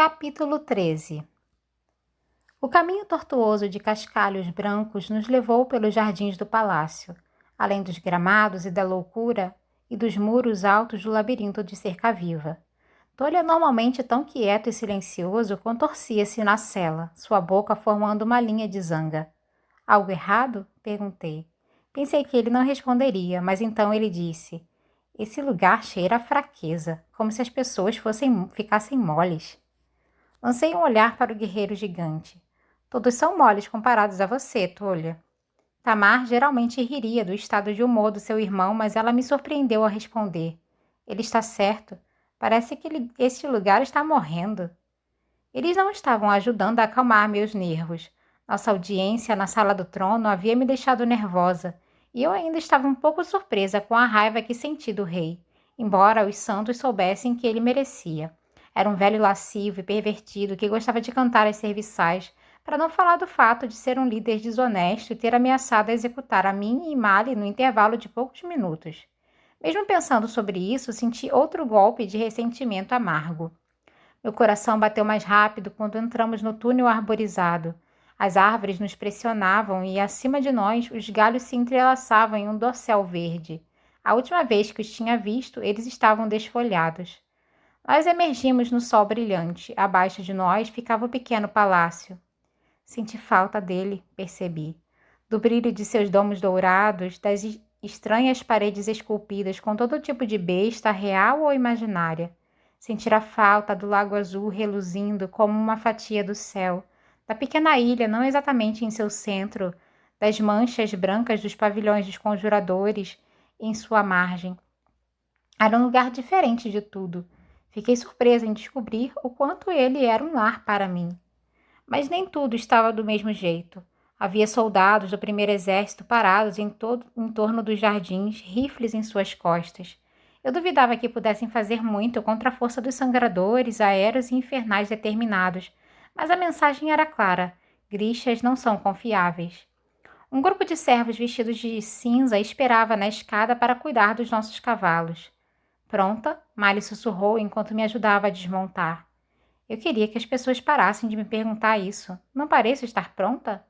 Capítulo 13. O caminho tortuoso de cascalhos brancos nos levou pelos jardins do palácio, além dos gramados e da loucura e dos muros altos do labirinto de cerca-viva. Tolha, normalmente tão quieto e silencioso, contorcia-se na cela, sua boca formando uma linha de zanga. Algo errado? Perguntei. Pensei que ele não responderia, mas então ele disse: Esse lugar cheira a fraqueza, como se as pessoas ficassem moles. Lancei um olhar para o guerreiro gigante. Todos são moles comparados a você, Tolha. Tamar geralmente riria do estado de humor do seu irmão, mas ela me surpreendeu ao responder. Ele está certo. Parece que este lugar está morrendo. Eles não estavam ajudando a acalmar meus nervos. Nossa audiência na sala do trono havia me deixado nervosa, e eu ainda estava um pouco surpresa com a raiva que senti do rei, embora os santos soubessem que ele merecia. Era um velho lascivo e pervertido que gostava de cantar às serviçais, para não falar do fato de ser um líder desonesto e ter ameaçado executar a mim e Mali no intervalo de poucos minutos. Mesmo pensando sobre isso, senti outro golpe de ressentimento amargo. Meu coração bateu mais rápido quando entramos no túnel arborizado. As árvores nos pressionavam e, acima de nós, os galhos se entrelaçavam em um dossel verde. A última vez que os tinha visto, eles estavam desfolhados. Nós emergimos no sol brilhante. Abaixo de nós ficava o pequeno palácio. Senti falta dele, percebi. Do brilho de seus domos dourados, das estranhas paredes esculpidas com todo tipo de besta, real ou imaginária. Sentir a falta do lago azul reluzindo como uma fatia do céu, da pequena ilha não exatamente em seu centro, das manchas brancas dos pavilhões dos conjuradores em sua margem. Era um lugar diferente de tudo. Fiquei surpresa em descobrir o quanto ele era um lar para mim. Mas nem tudo estava do mesmo jeito. Havia soldados do primeiro exército parados em torno dos jardins, rifles em suas costas. Eu duvidava que pudessem fazer muito contra a força dos sangradores, aéreos e infernais determinados, mas a mensagem era clara: Grixas não são confiáveis. Um grupo de servos vestidos de cinza esperava na escada para cuidar dos nossos cavalos. Pronta? Mali sussurrou enquanto me ajudava a desmontar. Eu queria que as pessoas parassem de me perguntar isso. Não pareço estar pronta?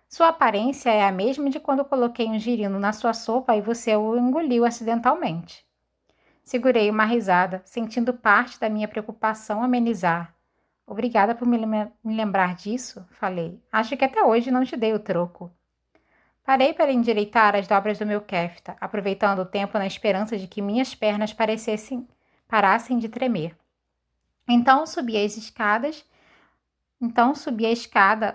Sua aparência é a mesma de quando coloquei um girino na sua sopa e você o engoliu acidentalmente. Segurei uma risada, sentindo parte da minha preocupação amenizar. Obrigada por me lembrar disso, falei. Acho que até hoje não te dei o troco. Parei para endireitar as dobras do meu kefta, aproveitando o tempo na esperança de que minhas pernas parassem de tremer. Então subi a escada,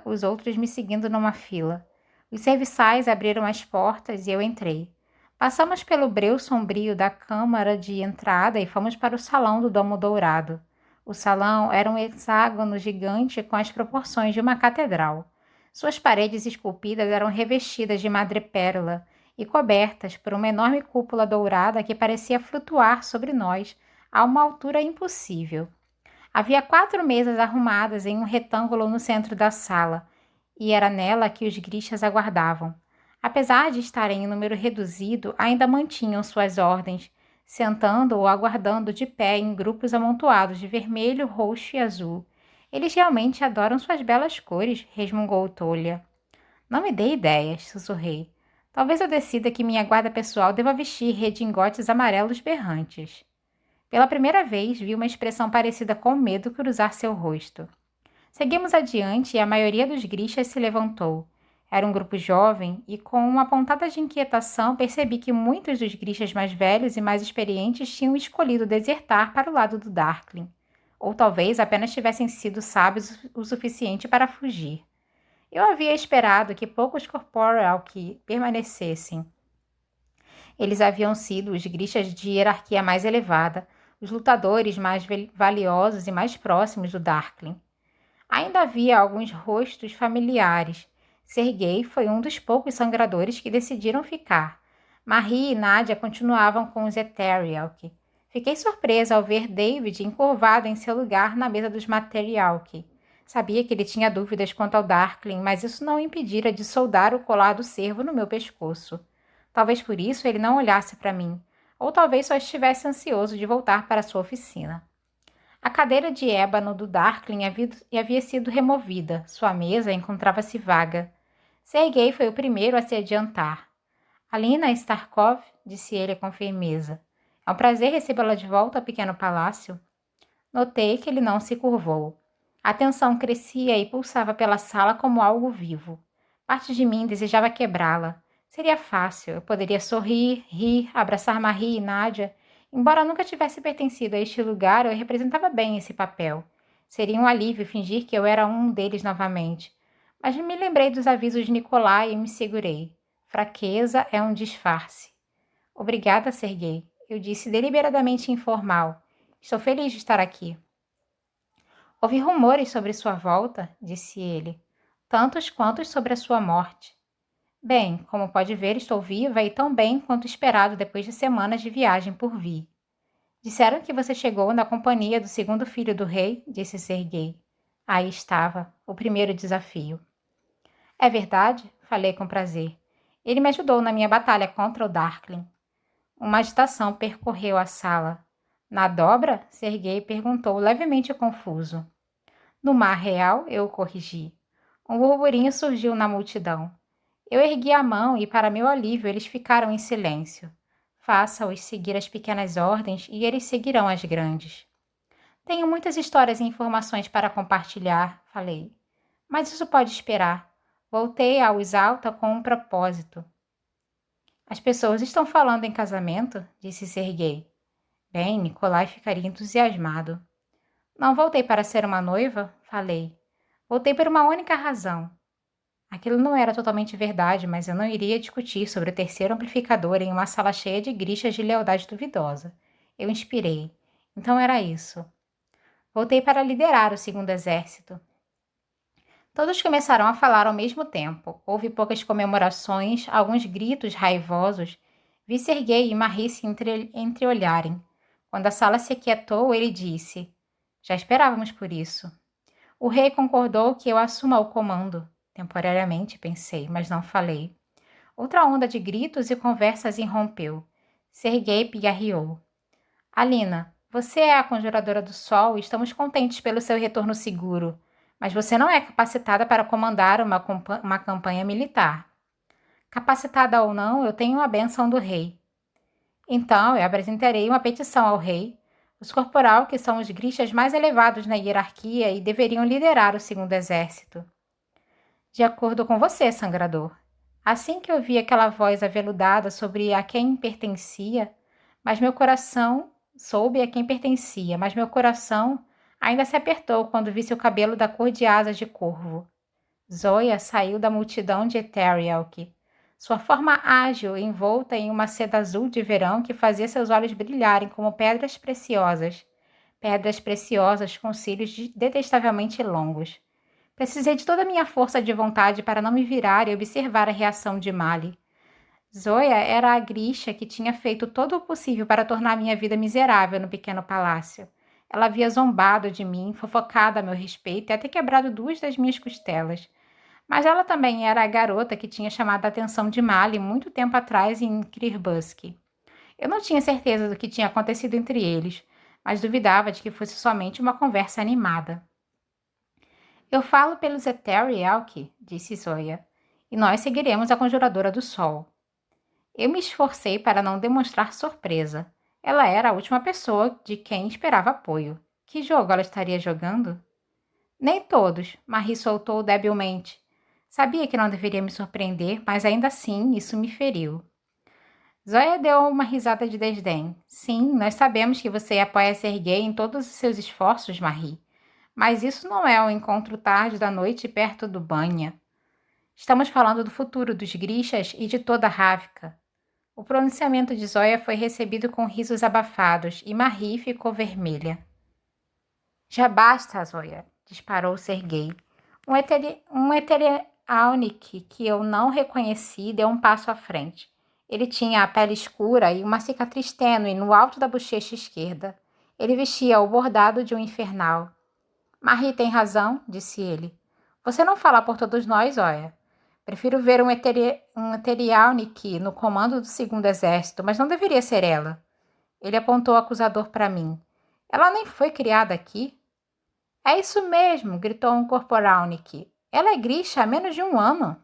os outros me seguindo numa fila. Os serviçais abriram as portas e eu entrei. Passamos pelo breu sombrio da câmara de entrada e fomos para o salão do Domo Dourado. O salão era um hexágono gigante com as proporções de uma catedral. Suas paredes esculpidas eram revestidas de madrepérola e cobertas por uma enorme cúpula dourada que parecia flutuar sobre nós a uma altura impossível. Havia 4 mesas arrumadas em um retângulo no centro da sala, e era nela que os grixas aguardavam. Apesar de estarem em número reduzido, ainda mantinham suas ordens, sentando ou aguardando de pé em grupos amontoados de vermelho, roxo e azul. Eles realmente adoram suas belas cores, resmungou Tolha. Não me dê ideias, sussurrei. Talvez eu decida que minha guarda pessoal deva vestir redingotes amarelos berrantes. Pela primeira vez, vi uma expressão parecida com medo cruzar seu rosto. Seguimos adiante e a maioria dos grixas se levantou. Era um grupo jovem e, com uma pontada de inquietação, percebi que muitos dos grixas mais velhos e mais experientes tinham escolhido desertar para o lado do Darkling. Ou talvez apenas tivessem sido sábios o suficiente para fugir. Eu havia esperado que poucos corporal que permanecessem. Eles haviam sido os grixas de hierarquia mais elevada, os lutadores mais valiosos e mais próximos do Darkling. Ainda havia alguns rostos familiares. Sergei foi um dos poucos sangradores que decidiram ficar. Marie e Nadia continuavam com os Eterialki. Fiquei surpresa ao ver David encurvado em seu lugar na mesa dos Materialki. Sabia que ele tinha dúvidas quanto ao Darkling, mas isso não o impedira de soldar o colar do cervo no meu pescoço. Talvez por isso ele não olhasse para mim, ou talvez só estivesse ansioso de voltar para sua oficina. A cadeira de ébano do Darkling havia sido removida. Sua mesa encontrava-se vaga. Sergei foi o primeiro a se adiantar. Alina Starkov, disse ele com firmeza. É um prazer recebê-la de volta ao pequeno palácio. Notei que ele não se curvou. A tensão crescia e pulsava pela sala como algo vivo. Parte de mim desejava quebrá-la. Seria fácil, eu poderia sorrir, rir, abraçar Marie e Nádia. Embora nunca tivesse pertencido a este lugar, eu representava bem esse papel. Seria um alívio fingir que eu era um deles novamente. Mas me lembrei dos avisos de Nikolai e me segurei. Fraqueza é um disfarce. Obrigada, Sergei. Eu disse deliberadamente informal. Estou feliz de estar aqui. Ouvi rumores sobre sua volta, disse ele. Tantos quantos sobre a sua morte. Bem, como pode ver, estou viva e tão bem quanto esperado depois de semanas de viagem por vir. Disseram que você chegou na companhia do segundo filho do rei, disse Sergei. Aí estava, o primeiro desafio. É verdade? Falei com prazer. Ele me ajudou na minha batalha contra o Darkling. Uma agitação percorreu a sala. Na dobra? Sergei perguntou, levemente confuso. No mar real, eu o corrigi. Um burburinho surgiu na multidão. Eu ergui a mão e, para meu alívio, eles ficaram em silêncio. Faça-os seguir as pequenas ordens e eles seguirão as grandes. Tenho muitas histórias e informações para compartilhar, falei. Mas isso pode esperar. Voltei ao Exalta com um propósito. As pessoas estão falando em casamento, disse Sergei. Bem, Nikolai ficaria entusiasmado. Não voltei para ser uma noiva, falei. Voltei por uma única razão. Aquilo não era totalmente verdade, mas eu não iria discutir sobre o terceiro amplificador em uma sala cheia de grixas de lealdade duvidosa. Eu inspirei. Então era isso. Voltei para liderar o segundo exército. Todos começaram a falar ao mesmo tempo. Houve poucas comemorações, alguns gritos raivosos. Vi Sergei e Marie se entreolharem. Quando a sala se aquietou, ele disse: Já esperávamos por isso. O rei concordou que eu assuma o comando. Temporariamente, pensei, mas não falei. Outra onda de gritos e conversas irrompeu. Sergei pigarreou. Alina, você é a conjuradora do sol e estamos contentes pelo seu retorno seguro, mas você não é capacitada para comandar uma campanha militar. Capacitada ou não, eu tenho a bênção do rei. Então, eu apresentarei uma petição ao rei, os corporal, que são os grixas mais elevados na hierarquia e deveriam liderar o segundo exército. De acordo com você, sangrador. Assim que ouvi aquela voz aveludada sobre a quem pertencia, mas meu coração ainda se apertou quando vi seu cabelo da cor de asas de corvo. Zoya saiu da multidão de Eterielk. Sua forma ágil, envolta em uma seda azul de verão que fazia seus olhos brilharem como pedras preciosas com cílios detestavelmente longos. Precisei de toda a minha força de vontade para não me virar e observar a reação de Mali. Zoya era a grixa que tinha feito todo o possível para tornar minha vida miserável no pequeno palácio. Ela havia zombado de mim, fofocado a meu respeito e até quebrado 2 das minhas costelas. Mas ela também era a garota que tinha chamado a atenção de Mali muito tempo atrás em Kirbusk. Eu não tinha certeza do que tinha acontecido entre eles, mas duvidava de que fosse somente uma conversa animada. Eu falo pelos Eterielk, disse Zoya, e nós seguiremos a Conjuradora do Sol. Eu me esforcei para não demonstrar surpresa. Ela era a última pessoa de quem esperava apoio. Que jogo ela estaria jogando? Nem todos, Marie soltou debilmente. Sabia que não deveria me surpreender, mas ainda assim isso me feriu. Zoya deu uma risada de desdém. Sim, nós sabemos que você apoia Sergei em todos os seus esforços, Marie. Mas isso não é um encontro tarde da noite perto do banha. Estamos falando do futuro dos grixas e de toda a Ravka. O pronunciamento de Zoya foi recebido com risos abafados e Marie ficou vermelha. Já basta, Zoya, disparou Sergei. Um Eterialnik que eu não reconheci deu um passo à frente. Ele tinha a pele escura e uma cicatriz tênue no alto da bochecha esquerda. Ele vestia o bordado de um infernal. Marie tem razão, disse ele. Você não fala por todos nós, Zoya. Prefiro ver um Eterialnik no comando do segundo exército, mas não deveria ser ela. Ele apontou acusador para mim. Ela nem foi criada aqui. É isso mesmo, gritou um corporalnik. Ela é Grisha há menos de 1 ano.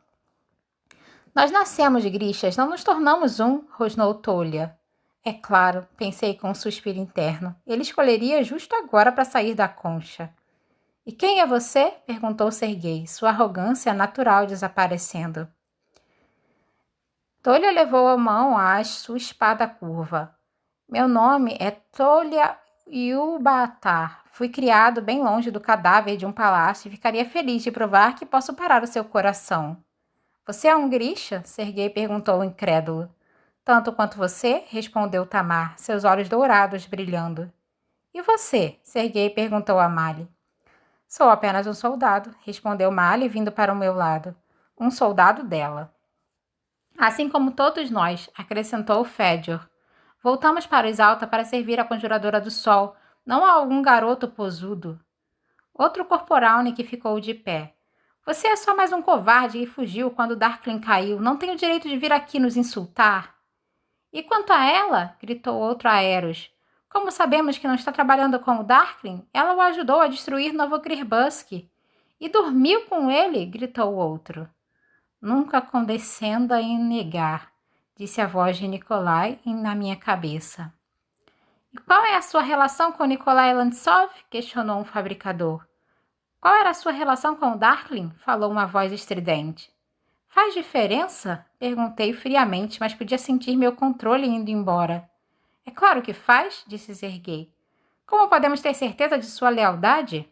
Nós nascemos Grishas, não nos tornamos um, rosnou Tolya. É claro, pensei com um suspiro interno. Ele escolheria justo agora para sair da concha. E quem é você? Perguntou Serguei, sua arrogância natural desaparecendo. Tolya levou a mão à sua espada curva. Meu nome é Tolya Yubatar. Fui criado bem longe do cadáver de um palácio e ficaria feliz de provar que posso parar o seu coração. Você é um Grisha? Serguei perguntou incrédulo. Tanto quanto você, respondeu Tamar, seus olhos dourados brilhando. E você? Serguei perguntou a Mali. Sou apenas um soldado, respondeu Mali vindo para o meu lado. Um soldado dela. Assim como todos nós, acrescentou Fedor. Voltamos para o Exalta para servir a Conjuradora do Sol, não a algum garoto posudo. Outro corporalnik ficou de pé. Você é só mais um covarde que fugiu quando Darklin caiu. Não tem o direito de vir aqui nos insultar. E quanto a ela? Gritou outro Aeros. Como sabemos que não está trabalhando com o Darklin, ela o ajudou a destruir Novokirbusk. E dormiu com ele? Gritou o outro. Nunca condescenda em negar, disse a voz de Nikolai na minha cabeça. E qual é a sua relação com Nikolai Lantsov? Questionou um fabricador. Qual era a sua relação com o Darklin? Falou uma voz estridente. Faz diferença? Perguntei friamente, mas podia sentir meu controle indo embora. É claro que faz, disse Serguei. Como podemos ter certeza de sua lealdade?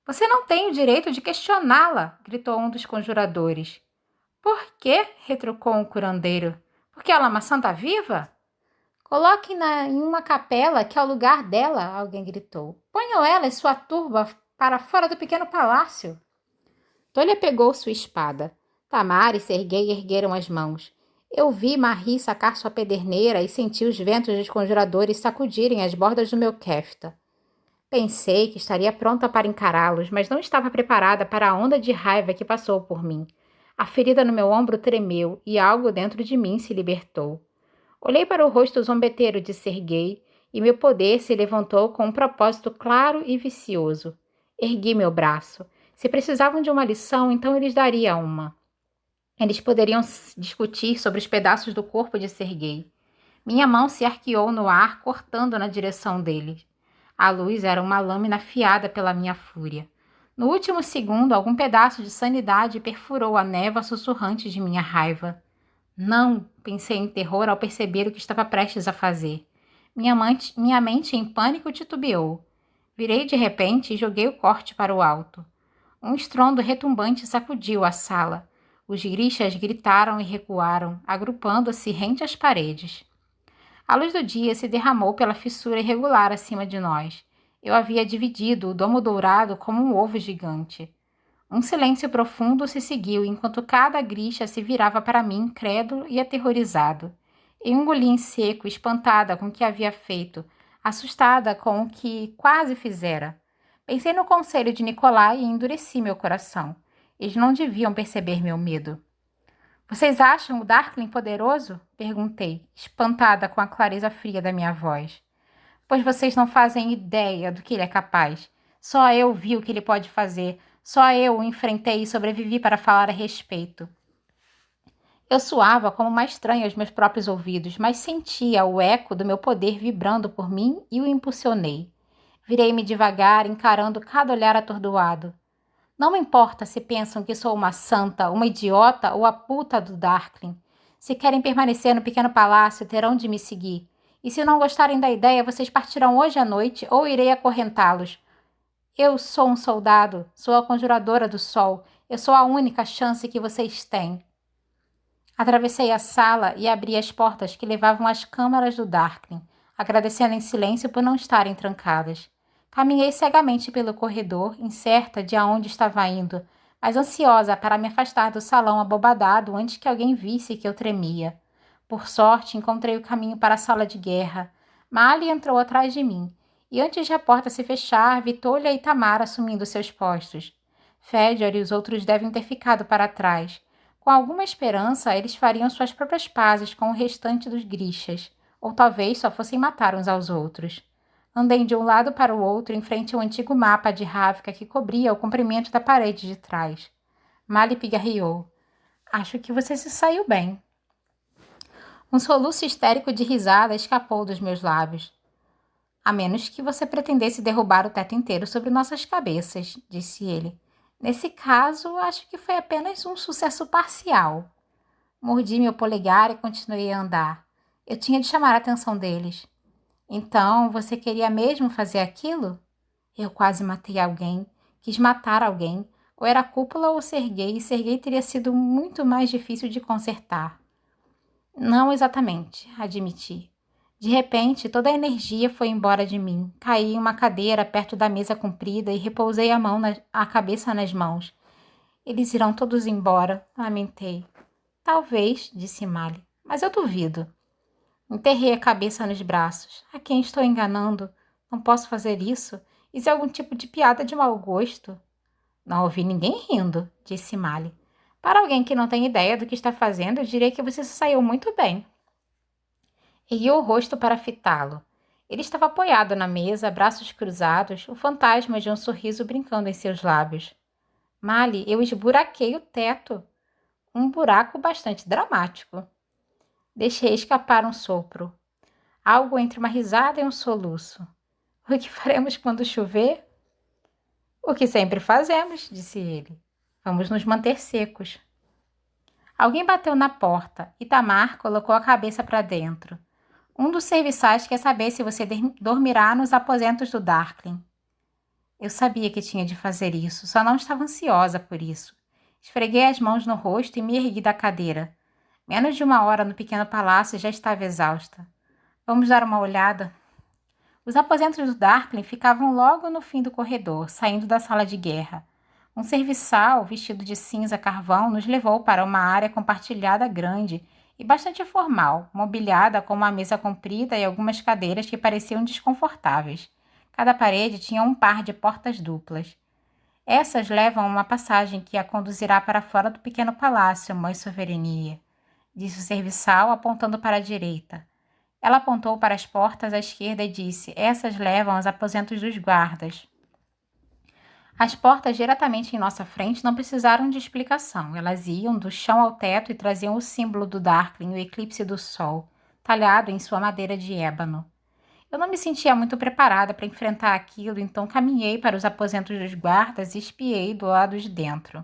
Você não tem o direito de questioná-la, gritou um dos conjuradores. Por quê? Retrucou um curandeiro. Porque ela é uma santa viva? Coloque-na em uma capela que é o lugar dela, alguém gritou. Ponham ela e sua turba para fora do pequeno palácio. Tolya pegou sua espada. Tamar e Serguei ergueram as mãos. Eu vi Marie sacar sua pederneira e senti os ventos dos conjuradores sacudirem as bordas do meu kefta. Pensei que estaria pronta para encará-los, mas não estava preparada para a onda de raiva que passou por mim. A ferida no meu ombro tremeu e algo dentro de mim se libertou. Olhei para o rosto zombeteiro de Serguei e meu poder se levantou com um propósito claro e vicioso. Ergui meu braço. Se precisavam de uma lição, então eles dariam uma. Eles poderiam discutir sobre os pedaços do corpo de Serguei. Minha mão se arqueou no ar, cortando na direção deles. A luz era uma lâmina afiada pela minha fúria. No último segundo, algum pedaço de sanidade perfurou a névoa sussurrante de minha raiva. Não, pensei em terror ao perceber o que estava prestes a fazer. Minha mente em pânico titubeou. Virei de repente e joguei o corte para o alto. Um estrondo retumbante sacudiu a sala. Os Grishas gritaram e recuaram, agrupando-se rente às paredes. A luz do dia se derramou pela fissura irregular acima de nós. Eu havia dividido o domo dourado como um ovo gigante. Um silêncio profundo se seguiu enquanto cada Grisha se virava para mim, incrédulo e aterrorizado. Engoli em seco, espantada com o que havia feito, assustada com o que quase fizera. Pensei no conselho de Nikolai e endureci meu coração. Eles não deviam perceber meu medo. Vocês acham o Darklin poderoso? Perguntei, espantada com a clareza fria da minha voz. Pois vocês não fazem ideia do que ele é capaz. Só eu vi o que ele pode fazer. Só eu o enfrentei e sobrevivi para falar a respeito. Eu suava como uma estranha aos meus próprios ouvidos, mas sentia o eco do meu poder vibrando por mim e o impulsionei. Virei-me devagar, encarando cada olhar atordoado. Não me importa se pensam que sou uma santa, uma idiota ou a puta do Darklin. Se querem permanecer no pequeno palácio, terão de me seguir. E se não gostarem da ideia, vocês partirão hoje à noite ou irei acorrentá-los. Eu sou um soldado, sou a conjuradora do sol. Eu sou a única chance que vocês têm. Atravessei a sala e abri as portas que levavam às câmaras do Darklin, agradecendo em silêncio por não estarem trancadas. Caminhei cegamente pelo corredor, incerta de aonde estava indo, mas ansiosa para me afastar do salão abobadado antes que alguém visse que eu tremia. Por sorte, encontrei o caminho para a sala de guerra. Mali entrou atrás de mim, e antes de a porta se fechar, vi Tolya e Tamar assumindo seus postos. Fedor e os outros devem ter ficado para trás. Com alguma esperança, eles fariam suas próprias pazes com o restante dos Grishas, ou talvez só fossem matar uns aos outros. Andei de um lado para o outro em frente ao antigo mapa de Ravka que cobria o comprimento da parede de trás. Mali pigarreou. Acho que você se saiu bem. Um soluço histérico de risada escapou dos meus lábios. A menos que você pretendesse derrubar o teto inteiro sobre nossas cabeças, disse ele. Nesse caso, acho que foi apenas um sucesso parcial. Mordi meu polegar e continuei a andar. Eu tinha de chamar a atenção deles. Então, você queria mesmo fazer aquilo? Eu quase matei alguém, quis matar alguém, ou era cúpula ou Serguei, e Serguei teria sido muito mais difícil de consertar. Não exatamente, admiti. De repente, toda a energia foi embora de mim. Caí em uma cadeira perto da mesa comprida e repousei a cabeça nas mãos. Eles irão todos embora, lamentei. Talvez, disse Mali, mas eu duvido. Enterrei a cabeça nos braços. A quem estou enganando? Não posso fazer isso? Isso é algum tipo de piada de mau gosto? Não ouvi ninguém rindo, disse Mali. Para alguém que não tem ideia do que está fazendo, eu diria que você se saiu muito bem. Ergui o rosto para fitá-lo. Ele estava apoiado na mesa, braços cruzados, o fantasma de um sorriso brincando em seus lábios. Mali, eu esburaquei o teto. Um buraco bastante dramático. Deixei escapar um sopro. Algo entre uma risada e um soluço. O que faremos quando chover? O que sempre fazemos, disse ele. Vamos nos manter secos. Alguém bateu na porta e Tamar colocou a cabeça para dentro. Um dos serviçais quer saber se você dormirá nos aposentos do Darkling. Eu sabia que tinha de fazer isso, só não estava ansiosa por isso. Esfreguei as mãos no rosto e me ergui da cadeira. Menos de uma hora no pequeno palácio e já estava exausta. Vamos dar uma olhada? Os aposentos do Darkling ficavam logo no fim do corredor, saindo da sala de guerra. Um serviçal, vestido de cinza carvão, nos levou para uma área compartilhada grande e bastante formal, mobiliada com uma mesa comprida e algumas cadeiras que pareciam desconfortáveis. Cada parede tinha um par de portas duplas. Essas levam a uma passagem que a conduzirá para fora do pequeno palácio, Mãe Soverania, disse o serviçal, apontando para a direita. Ela apontou para as portas à esquerda e disse: essas levam aos aposentos dos guardas. As portas diretamente em nossa frente não precisaram de explicação. Elas iam do chão ao teto e traziam o símbolo do Darkling, o eclipse do sol, talhado em sua madeira de ébano. Eu não me sentia muito preparada para enfrentar aquilo, então caminhei para os aposentos dos guardas e espiei do lado de dentro.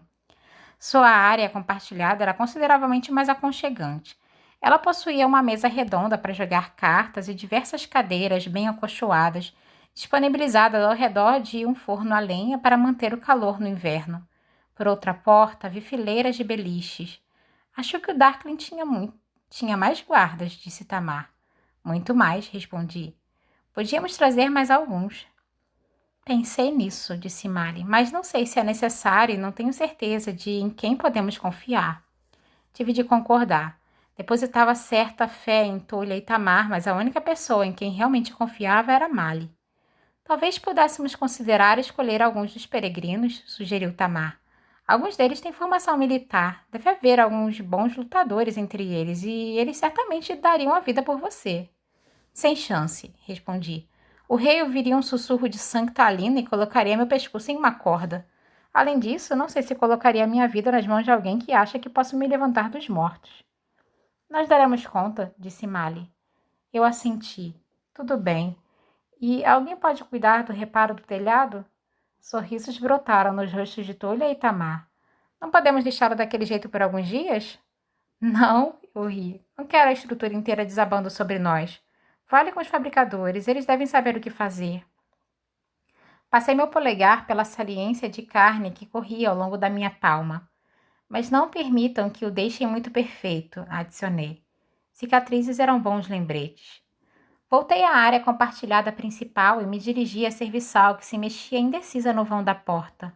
Sua área compartilhada era consideravelmente mais aconchegante. Ela possuía uma mesa redonda para jogar cartas e diversas cadeiras bem acolchoadas, disponibilizadas ao redor de um forno a lenha para manter o calor no inverno. Por outra porta, vi fileiras de beliches. Acho que o Darkling tinha mais guardas, disse Tamar. Muito mais, respondi. Podíamos trazer mais alguns. Pensei nisso, disse Mali, mas não sei se é necessário e não tenho certeza de em quem podemos confiar. Tive de concordar. Depositava certa fé em Tolha e Tamar, mas a única pessoa em quem realmente confiava era Mali. Talvez pudéssemos considerar escolher alguns dos peregrinos, sugeriu Tamar. Alguns deles têm formação militar. Deve haver alguns bons lutadores entre eles, e eles certamente dariam a vida por você. Sem chance, respondi. O rei ouviria um sussurro de Sancta Alina e colocaria meu pescoço em uma corda. Além disso, não sei se colocaria minha vida nas mãos de alguém que acha que posso me levantar dos mortos. Nós daremos conta, disse Mali. Eu assenti. Tudo bem. E alguém pode cuidar do reparo do telhado? Sorrisos brotaram nos rostos de Tolha e Tamar. Não podemos deixá-lo daquele jeito por alguns dias? Não, eu ri. Não quero a estrutura inteira desabando sobre nós. Fale com os fabricadores, eles devem saber o que fazer. Passei meu polegar pela saliência de carne que corria ao longo da minha palma. Mas não permitam que o deixem muito perfeito, adicionei. Cicatrizes eram bons lembretes. Voltei à área compartilhada principal e me dirigi à serviçal que se mexia indecisa no vão da porta.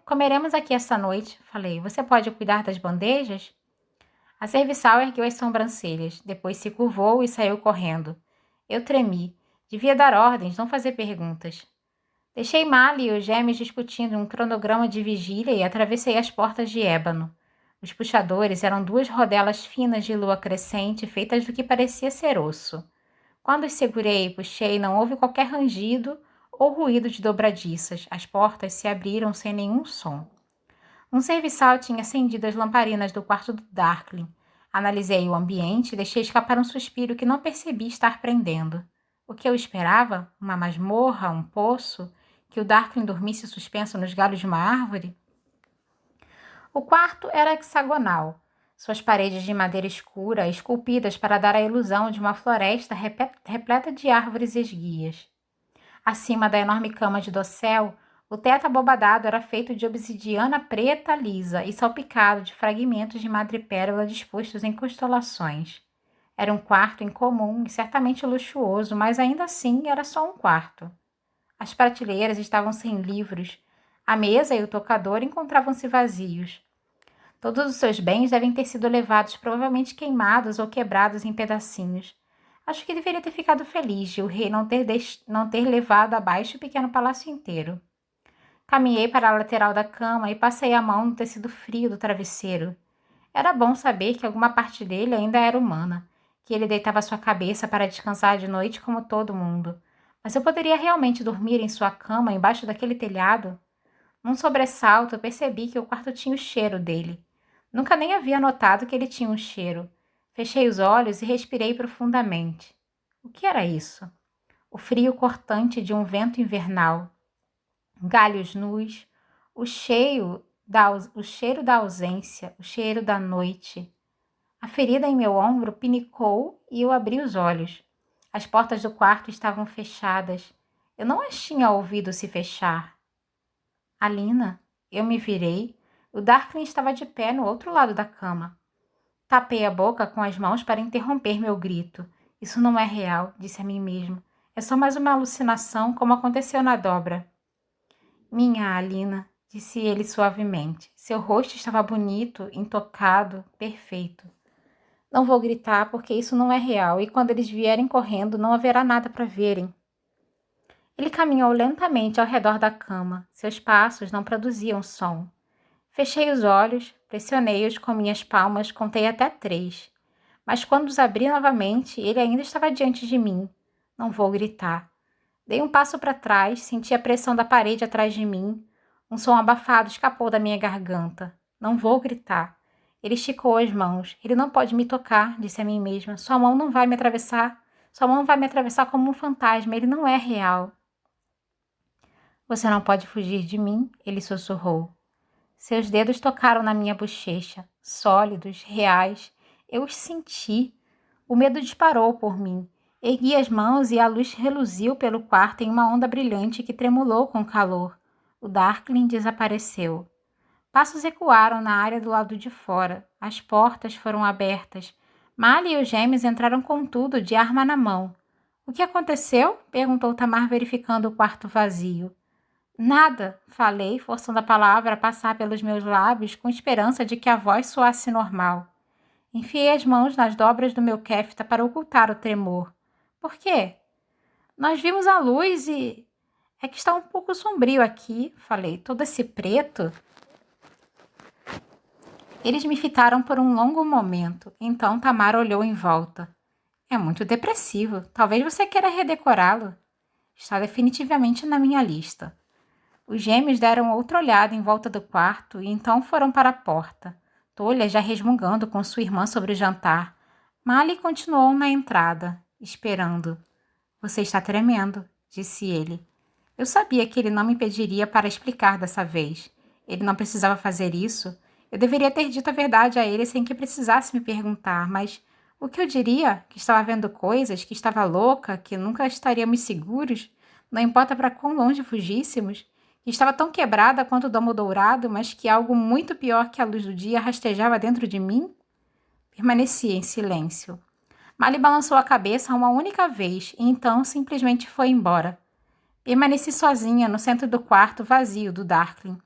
Comeremos aqui esta noite, falei. Você pode cuidar das bandejas? A serviçal ergueu as sobrancelhas, depois se curvou e saiu correndo. Eu tremi. Devia dar ordens, não fazer perguntas. Deixei Mali e os gêmeos discutindo um cronograma de vigília e atravessei as portas de ébano. Os puxadores eram duas rodelas finas de lua crescente feitas do que parecia ser osso. Quando os segurei e puxei, não houve qualquer rangido ou ruído de dobradiças. As portas se abriram sem nenhum som. Um serviçal tinha acendido as lamparinas do quarto do Darkling. Analisei o ambiente e deixei escapar um suspiro que não percebi estar prendendo. O que eu esperava? Uma masmorra? Um poço? Que o Darkling dormisse suspenso nos galhos de uma árvore? O quarto era hexagonal, suas paredes de madeira escura, esculpidas para dar a ilusão de uma floresta repleta de árvores esguias. Acima da enorme cama de dossel, o teto abobadado era feito de obsidiana preta lisa e salpicado de fragmentos de madrepérola dispostos em constelações. Era um quarto incomum e certamente luxuoso, mas ainda assim era só um quarto. As prateleiras estavam sem livros. A mesa e o tocador encontravam-se vazios. Todos os seus bens devem ter sido levados, provavelmente queimados ou quebrados em pedacinhos. Acho que deveria ter ficado feliz de o rei não ter levado abaixo o pequeno palácio inteiro. Caminhei para a lateral da cama e passei a mão no tecido frio do travesseiro. Era bom saber que alguma parte dele ainda era humana, que ele deitava sua cabeça para descansar de noite como todo mundo. Mas eu poderia realmente dormir em sua cama embaixo daquele telhado? Num sobressalto, percebi que o quarto tinha o cheiro dele. Nunca nem havia notado que ele tinha um cheiro. Fechei os olhos e respirei profundamente. O que era isso? O frio cortante de um vento invernal. Galhos nus, o cheiro da ausência, o cheiro da noite. A ferida em meu ombro pinicou e eu abri os olhos. As portas do quarto estavam fechadas. Eu não as tinha ouvido se fechar. Alina, eu me virei. O Darkling estava de pé no outro lado da cama. Tapei a boca com as mãos para interromper meu grito. Isso não é real, disse a mim mesmo. É só mais uma alucinação, como aconteceu na dobra. Minha Alina, disse ele suavemente. Seu rosto estava bonito, intocado, perfeito. Não vou gritar porque isso não é real e quando eles vierem correndo não haverá nada para verem. Ele caminhou lentamente ao redor da cama. Seus passos não produziam som. Fechei os olhos, pressionei-os com minhas palmas, contei até 3. Mas quando os abri novamente, ele ainda estava diante de mim. Não vou gritar. Dei um passo para trás, senti a pressão da parede atrás de mim. Um som abafado escapou da minha garganta. Não vou gritar. Ele esticou as mãos. Ele não pode me tocar, disse a mim mesma. Sua mão não vai me atravessar. Sua mão vai me atravessar como um fantasma. Ele não é real. Você não pode fugir de mim, ele sussurrou. Seus dedos tocaram na minha bochecha, sólidos, reais. Eu os senti. O medo disparou por mim. Ergui as mãos e a luz reluziu pelo quarto em uma onda brilhante que tremulou com calor. O Darkling desapareceu. Passos ecoaram na área do lado de fora. As portas foram abertas. Mali e os gêmeos entraram com tudo, de arma na mão. O que aconteceu? Perguntou Tamar, verificando o quarto vazio. Nada, falei, forçando a palavra a passar pelos meus lábios com esperança de que a voz soasse normal. Enfiei as mãos nas dobras do meu kefta para ocultar o tremor. Por quê? Nós vimos a luz e... É que está um pouco sombrio aqui, falei. Todo esse preto... Eles me fitaram por um longo momento. Então Tamar olhou em volta. É muito depressivo. Talvez você queira redecorá-lo. Está definitivamente na minha lista. Os gêmeos deram outra olhada em volta do quarto e então foram para a porta. Tolha já resmungando com sua irmã sobre o jantar. Mali continuou na entrada, esperando. Você está tremendo, disse ele. Eu sabia que ele não me pediria para explicar dessa vez. Ele não precisava fazer isso. Eu deveria ter dito a verdade a ele sem que precisasse me perguntar, mas o que eu diria? Que estava vendo coisas, que estava louca, que nunca estaríamos seguros? Não importa para quão longe fugíssemos? Que estava tão quebrada quanto o domo dourado, mas que algo muito pior que a luz do dia rastejava dentro de mim? Permaneci em silêncio. Mali balançou a cabeça uma única vez e então simplesmente foi embora. Permaneci sozinha no centro do quarto vazio do Darkling.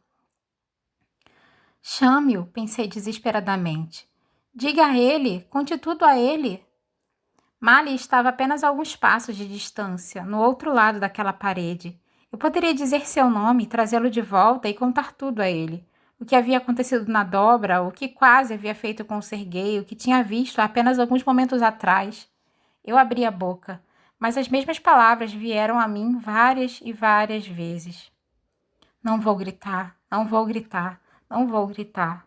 Chame-o, pensei desesperadamente. Diga a ele, conte tudo a ele. Mali estava apenas a alguns passos de distância, no outro lado daquela parede. Eu poderia dizer seu nome, trazê-lo de volta e contar tudo a ele. O que havia acontecido na dobra, o que quase havia feito com o Serguei, o que tinha visto há apenas alguns momentos atrás. Eu abri a boca, mas as mesmas palavras vieram a mim várias e várias vezes. Não vou gritar, não vou gritar, não vou gritar.